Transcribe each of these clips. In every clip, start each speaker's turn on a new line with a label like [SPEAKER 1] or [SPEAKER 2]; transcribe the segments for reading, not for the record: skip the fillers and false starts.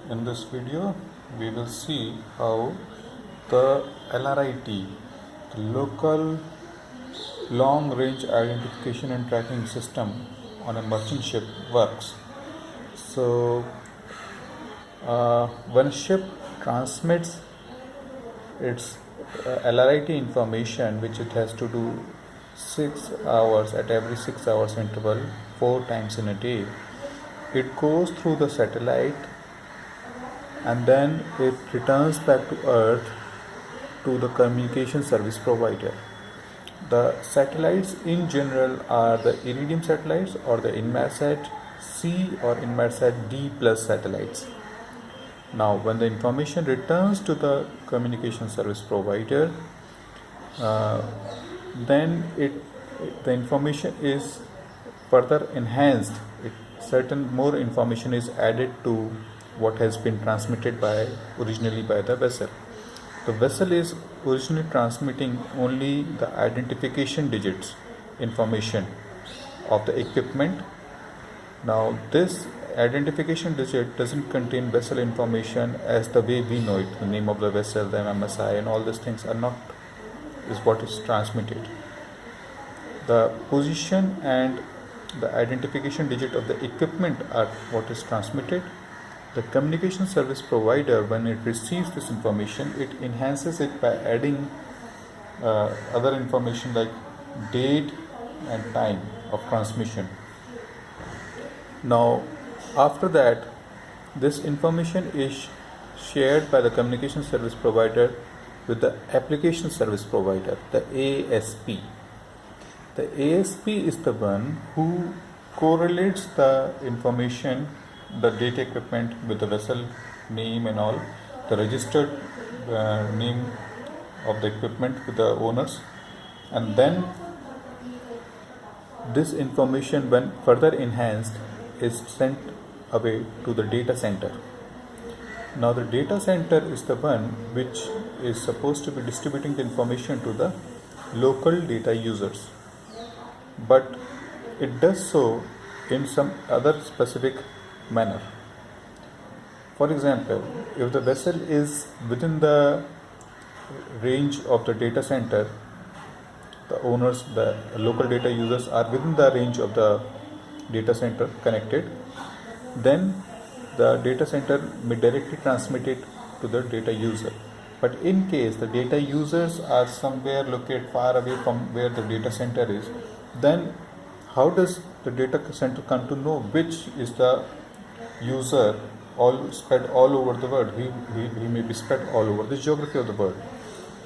[SPEAKER 1] In this video, we will see how the LRIT, the Local Long Range Identification and Tracking System on a merchant ship, works. So, when a ship transmits its LRIT information, which it has to do 6 hours at every 6 hours interval, 4 times in a day, it goes through the satellite and then it returns back to Earth to the communication service provider. The satellites in general are the Iridium satellites or the Inmarsat C or Inmarsat D plus satellites. Now, when the information returns to the communication service provider, then the information is further enhanced. Certain more information is added to what has been transmitted originally by the vessel. The vessel is originally transmitting only the identification digits information of the equipment. Now, this identification digit doesn't contain vessel information as the way we know it. The name of the vessel, the MMSI, and all these things is what is transmitted. The position and the identification digit of the equipment are what is transmitted. The communication service provider, when it receives this information, it enhances it by adding other information like date and time of transmission. Now, after that, this information is shared by the communication service provider with the application service provider, the ASP. The ASP is the one who correlates the information, the data equipment with the vessel name and all, the registered name of the equipment with the owners, and then this information, when further enhanced, is sent away to the data center. Now, the data center is the one which is supposed to be distributing the information to the local data users, but it does so in some other specific manner. For example, if the vessel is within the range of the data center, the owners, the local data users are within the range of the data center connected, then the data center may directly transmit it to the data user. But in case the data users are somewhere located far away from where the data center is, then how does the data center come to know which is the user spread all over the world? He may be spread all over the geography of the world.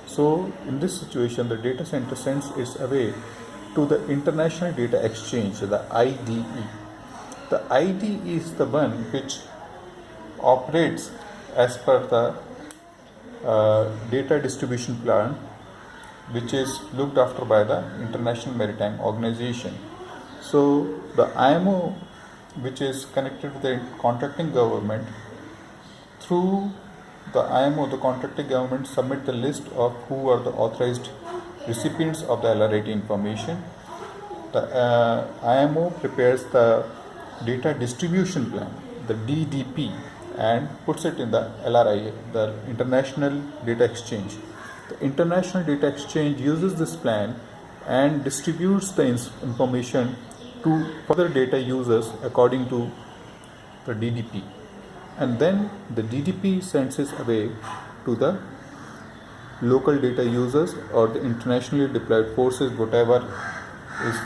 [SPEAKER 1] So in this situation, the data center sends its away to the International Data Exchange, the IDE. The IDE is the one which operates as per the data distribution plan, which is looked after by the International Maritime Organization. So the IMO, which is connected with the contracting government, through the IMO, the contracting government submit the list of who are the authorized recipients of the LRIT information. The IMO prepares the data distribution plan, the DDP, and puts it in the LRIA, the International Data Exchange. The International Data Exchange uses this plan and distributes the information to further data users according to the DDP. And then the DDP sends it away to the local data users or the internationally deployed forces, whatever is